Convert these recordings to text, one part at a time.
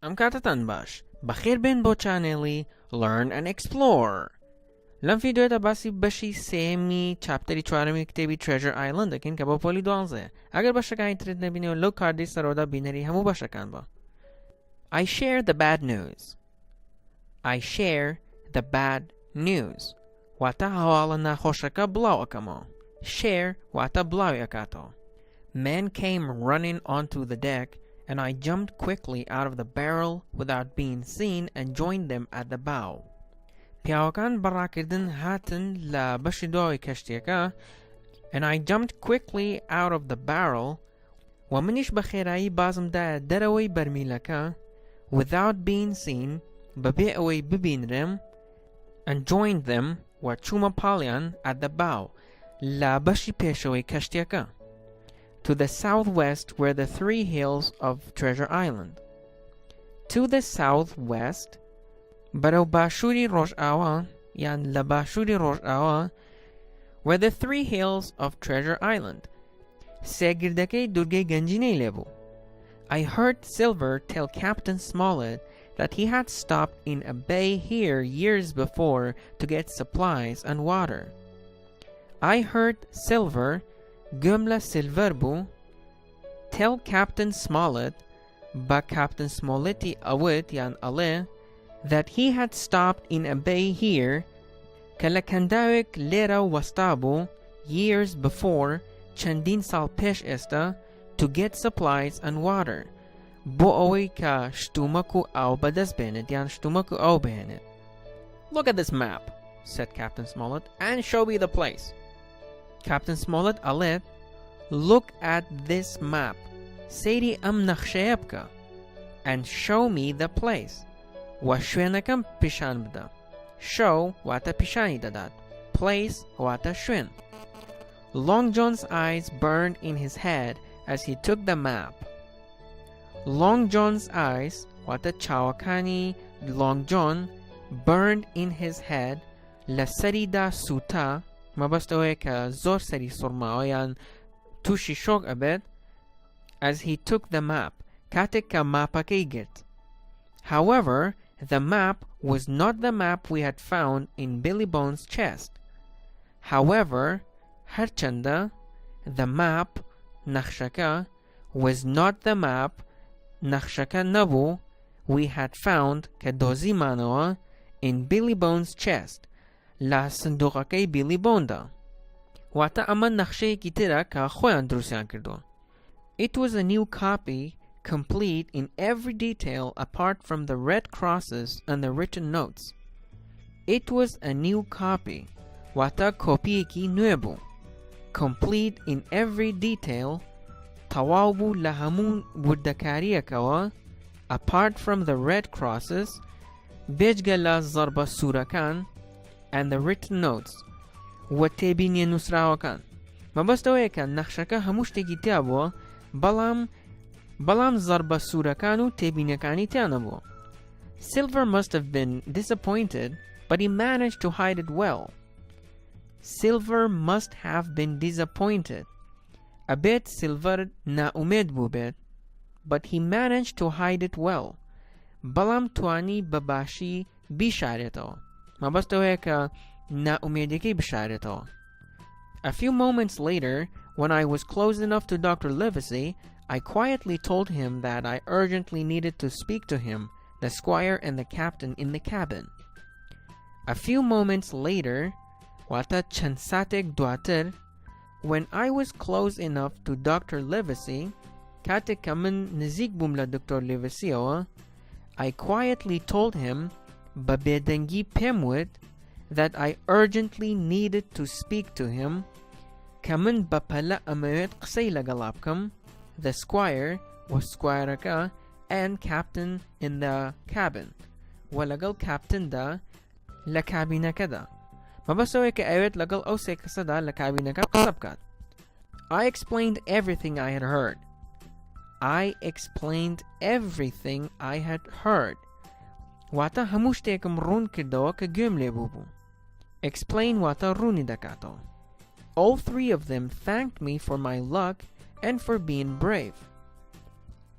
Am katatan bash. Bakhir bin bo channeli Learn and Explore. لم فيديو تا باسی بشی سیمی چپتری چهارمی کتابی تریجر آیلند دکین که با پولی دوانزه. اگر باشکن اینترنت نبینی و لو کاردی سرودا بینری همو باشکن با. I share the bad news. I share the bad news. واتا حوالا نخوشکا بلاو اکمو. Share واتا بلاو اکاتو. Men came running onto the deck and I jumped quickly out of the barrel without being seen and joined them at the bow. پیاوەکان بەڕاکردن هاتن لە بەشی دوای کەشتیەکە and I jumped quickly out of the barrel و منیش بە خێرایی بازمدایە دەرەوەی بەرمیلەکە without being seen بەبێ ئەوەی ببینرم and joined them و چوومە پاڵیان at the bow لە بەشی پێشەوەی کەشتیەکە to the southwest were the three hills of Treasure Island. To the southwest بەرەو باشووری ڕۆژئاوا یان لە باشووری ڕۆژئاوا were the three hills of Treasure Island. سێگردەکەی دورگەی گەنجینەی لێبوو. I heard Silver tell Captain Smollett that he had stopped in a bay here years before to get supplies and water. I heard Silver گوم لە سیلڤەر بوو tell Captain Smollett بە Captain Smolletتی ئەوت یان ئەڵێ that he had stopped in a bay here کە لە کەنداوێک لێرە وەستا بوو years before چەندین ساڵ پێش ئێستا to get supplies and water بۆ ئەوەی کە شتومەک و ئاو بەدەست بێنێت یان شتومەک و ئاو بهێنێت. Look at this map, said Captain Smollett, and show me the place. Captain Smollett ئەڵێت look at this map سەیری ئەم نەخشەیە بکە and show me the place و شوێنەکەم پیشان بدە. show واتە پیشانی دەدات. place واتە شوێن. Long John's eyes burned in his head as he took the map. Long John's eyes واتە چاوەکانی Long John burned in his head لە سەریدا سووتا مەبەستەوەیە کە زۆر سەری سوڕماوە یان تووشی شۆک ئەبێت as he took the map کاتێک کە ماپەکەی گرت. However, the map was not the map we had found in Billy Bones' chest. However, هەرچەندە the map نەخشەکە was not the map نەخشەکە نەبوو we had found کە دۆزیمانەوە in Billy Bones' chest لە سندوقەکەی بیلی بۆندا. واتە ئەمە نەخشەیەکی ترە کە خۆیان دروستیان کردووە. It was a new copy complete in every detail apart from the red crosses and the written notes. It was a new copy واتە کۆپیەکی نوێ بوو. Complete in every detail تەواو بوو لە هەموو وردەکاریەکەوە apart from the red crosses بێجگە لە زەربە سوورەکان and the written notes و تێبینیە نووسراوەکان. مەبەستەوەیە کە نەخشەکە هەموو شتێکی تیا بووە بەڵام زەربە سوورەکان و تێبینیەکانی تیا نەبووە. Silver must have been disappointed, but he managed to hide it well. Silver must have been disappointed. ئەبێت Silver نائومێد بوو بێت but he managed to hide it well. بەڵام توانی بەباشی بیشارێتەوە. مەبەستەوەیە کە نائومێدیەکەی بشارێتەوە. A few moments later, when I was close enough to Dr. Livesey, I quietly told him that I urgently needed to speak to him, the squire and the captain in the cabin. A few moments later, واتە چەند ساتێک دواتر, when I was close enough to Dr. Livesey, کاتێک کە من نزیک بووم لە دکتۆر لیڤسیەوە, I quietly told him بە بێدەنگی پێم وت that I urgently needed to speak to him کە من بەپەلە ئەمەوێت قسەی لەگەڵا بکەم, the squire و سکوایرەکە and captain in the cabin و لەگەڵ کاپتندا لە کابینەکەدا. مەبەستەوەیە کە ئەوێت لەگەڵ ئەو سێ کەسەدا لە کابینەکە قسە بکات. I explained everything I had heard. I explained everything I had heard. واتە هەموو شتێکم ڕوون کردەوە کە گوێم لێ بوو. Explain واتە ڕوونی دەکاتەوە. All three of them thanked me for my luck and for being brave.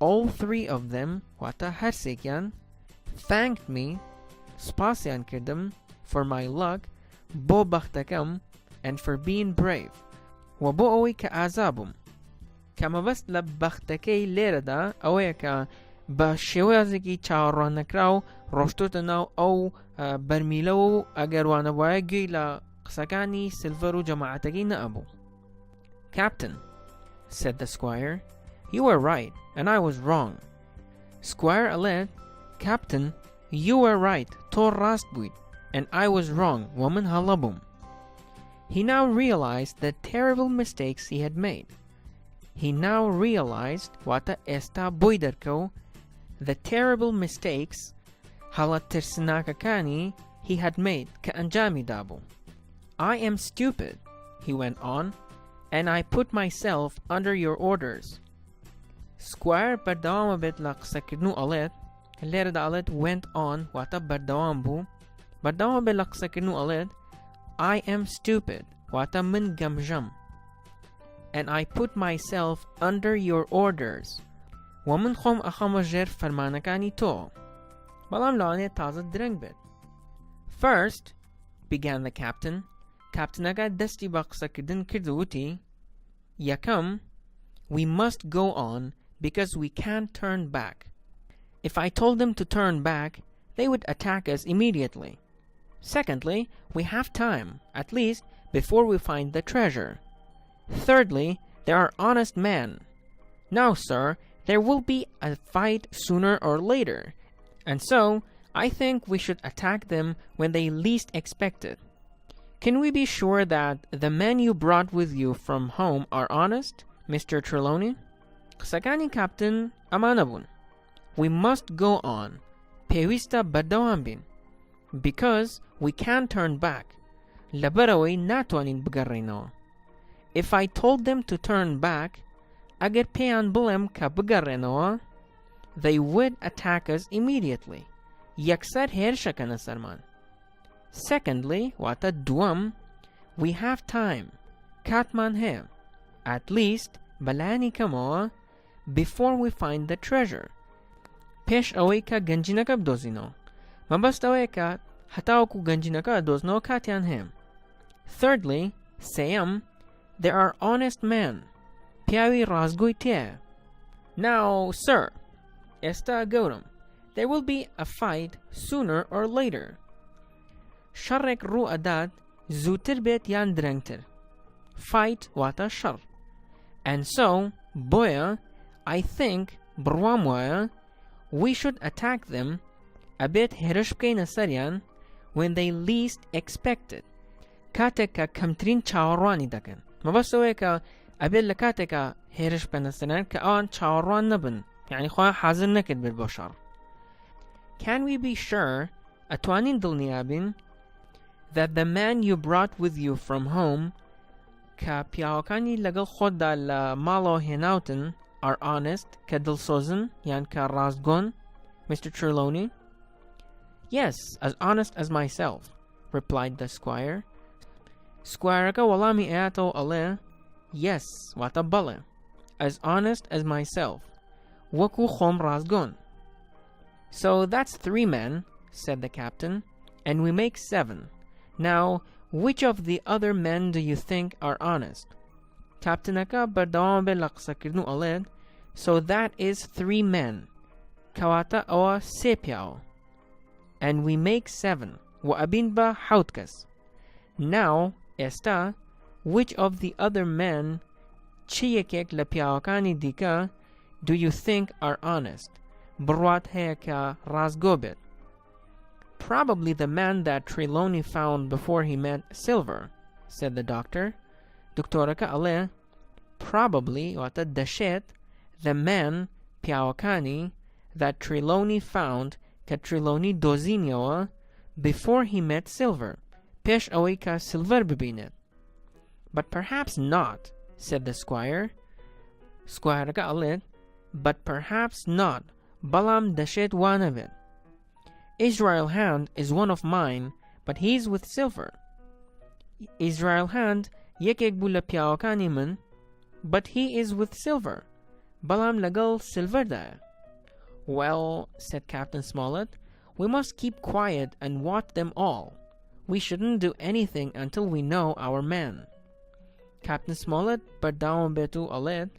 all three of them, wata hersekyan, thanked me, spasyan kirdem, for my luck, bo bakhtakam, and for being brave. Wabo owi ka azabum. Kama bas la bakhtakay lerada, owi ka ba shewaziki chawarana kraw, roshtotanao او برمیلو اگر وانوایگی لا قسکانی سلفرو جماعتگی نابو. Captain, said the squire, you were right, and I was wrong. Squire Alet, Captain, you were right, tor rastbuit, and I was wrong, woman halabum. He now realized the terrible mistakes he had made. He now realized wata esta boiderko, the terrible mistakes halat tirsinakakani he had made ka anjami dabo. I am stupid, he went on, and I put myself under your orders. Squire bardawamabit lak sakirnu alet, Lerda alet went on wata bardawambu, bardawamabit lak sakirnu alet, I am stupid, wata min gamjam, and I put myself under your orders. Waman khom akhamajer farmanakani to. Balam laane taza drengbet. First, began the captain, Captainaga desti baqsakidin kirduti, yakam, we must go on because we can't turn back. If I told them to turn back, they would attack us immediately. Secondly, we have time, at least, before we find the treasure. Thirdly, they are honest men. Now, sir, there will be a fight sooner or later, and so I think we should attack them when they least expect it. Can we be sure that the men you brought with you from home are honest, Mr. Trelawney? Sakani Captain Amanabun. We must go on. Pewista badawambin. Because we can't turn back. Labaraway natuanin bugarreno. If I told them to turn back, agar pean bulem ka bugarreno, they would attack us immediately. Yaksar hershakana sarman. Secondly, wata duam, we have time. Katman he. At least, balani kamoa, before we find the treasure. Pesh away ka ganjinaka dozino. Mabast away ka hatao ku ganjinaka dozno katyan hem. Thirdly, sayam, there are honest men. Piawi razgoitie. Now, sir, esta godam, there will be a fight sooner or later. Sharek ru adat zutir bet yan drengter. Fight wata shar. And so, boya, I think, brwamwaya, we should attack them a bit herishke nasaryan when they least expect it. Kateka kamtrin chawarwani dakan. Mabasawe ka abit lakateka herishpe nasaryan ka an chawarwan naban. Yani khwa hazir naked bil bashar. Can we be sure, atwanin dulniabin, that the man you brought with you from home, ka piawakani lagal khoda la malo hinautin, are honest, ka dilsozin, yan ka razgon, Mr. Trelawney? Yes, as honest as myself, replied the squire. Squire ka walami eato ale, yes, wata bale, as honest as myself. Waku khom razgon. So that's 3 men, said the captain, and we make 7. Now, which of the other men do you think are honest? Captainaka bardawambe laksakirnu aled, so that is 3 men. Kawata oa sepiao. And we make 7. Wa abinba hautkas. Now, esta, which of the other men, chiyekek lapiawakani dika, do you think are honest? Brwat heka razgobet. Probably the man that Trelawney found before he met Silver, said the doctor. Doctoraka ale, probably wata dashet, the man, piawakani, that Trelawney found ka Trelawney dozinyoa before he met Silver. Pesh aweka Silver bibinet. But perhaps not, said the squire. Squire ka ale, but perhaps not. Balam dashet one of it. Israel Hand is one of mine, but he's with Silver. Israel Hand yekek bula piawakani man, but he is with Silver. بەڵام لەگەڵ سیلڤەردایە. Well, said Captain Smollett, we must keep quiet and watch them all. We shouldn't do anything until we know our men. Captain Smollett بەرداوام بێت و ئەڵێت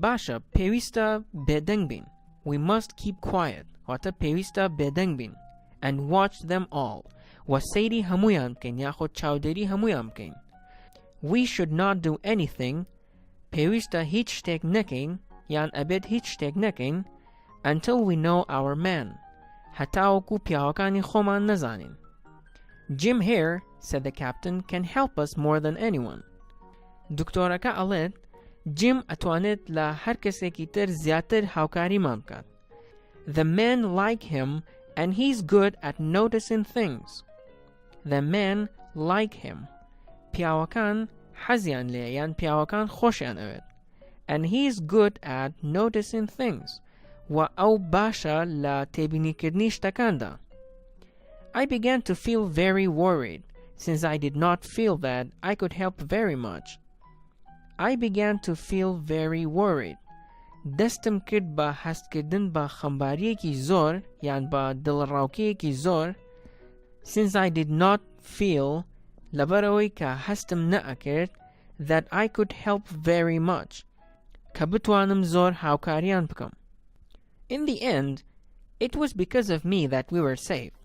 باشە پێویستە بێدەنگ بین. We must keep quiet واتە پێویستە بێدەنگ بین and watch them all و سەیری هەمویان بکەین یاخۆ چاودێری هەمویان بکەین. We should not do anything پێویستە هیچ شتێک نەکەین یان ئەبێت هیچ شتێک نەکەین until we know our men هەتاوەکو پیاوەکانی خۆمان نەزانین. Jim here, said the captain, can help us more than anyone. دکتۆرەکە ئەڵێت جیم ئەتوانێت لە هەر کەسێکی تر زیاتر هاوکاریمان بکات. The men like him and he's good at noticing things. The men like him. پیاوەکان حەزیان لێ یان پیاوەکان خۆشیان ئەوێت. And he's good at noticing things. و ئەو باشە لە تێبینیکردنی شتەکاندا. I began to feel very worried, since I did not feel that I could help very much. I began to feel very worried. دەستم کرد بە هەستکردن بە خەمباریەکی زۆر یان بە دڵڕاوکیەکی زۆر since I did not feel لەبەرەوەی کە هەستم نەئەکرد that I could help very much کە بتوانم زۆر هاوکاریان بکەم. In the end, it was because of me that we were saved.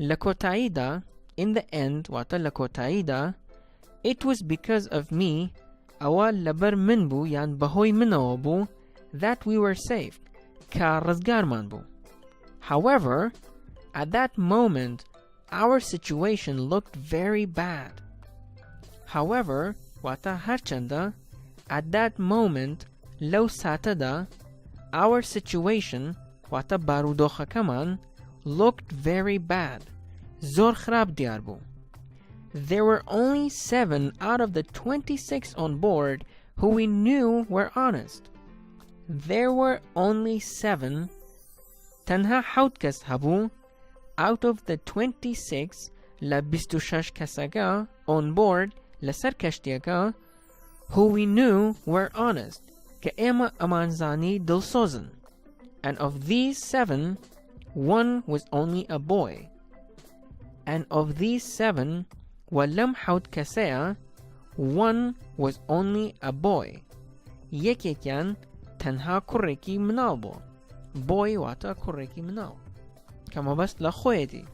لە کۆتاییدا, in the end, واتە لە کۆتاییدا, it was because of me ئەوە لەبەر من بوو یان بەهۆی منەوە بوو that we were saved کە ڕزگارمان بوو. However, at that moment, our situation looked very bad. However, واتە هەرچەندە, at that moment, لەو ساتەدا, our situation, واتە بارودۆخەکەمان, looked very bad. زۆر خراپ دیار بوو. There were only 7 out of the 26 on board who we knew were honest. There were only 7. تەنها 7 کەس هەبوو out of the 26 لە 26 کەسەکە on board لەسەر کەشتیەکە who we knew were honest کە ئێمە ئەمانزانی دڵسۆزن. And of these 7, 1 was only a boy. And of these 7, وَلَمْ حَوْدْ كَسَيَا, 1 was only a boy. یەکێکیان تەنها کوڕێکی مناڵ بوو. Boy واتە کوڕێکی مناڵ. کەمە بەست لە خۆیەتی.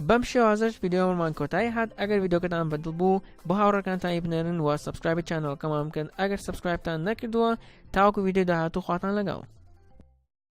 بەم شێوازەش ڤیدیۆمان کۆتایی هات. ئەگەر ڤیدیۆکەتان بەدڵ بوو بۆ هاوڕێکانتان بنێرن و سەبسکرایبی چانەڵەکەمان بکەن. ئەگەر سەبسکرایبتان نەکردووە تاوەکو ڤیدیۆ داهاتوو خواتان لەگەڵ.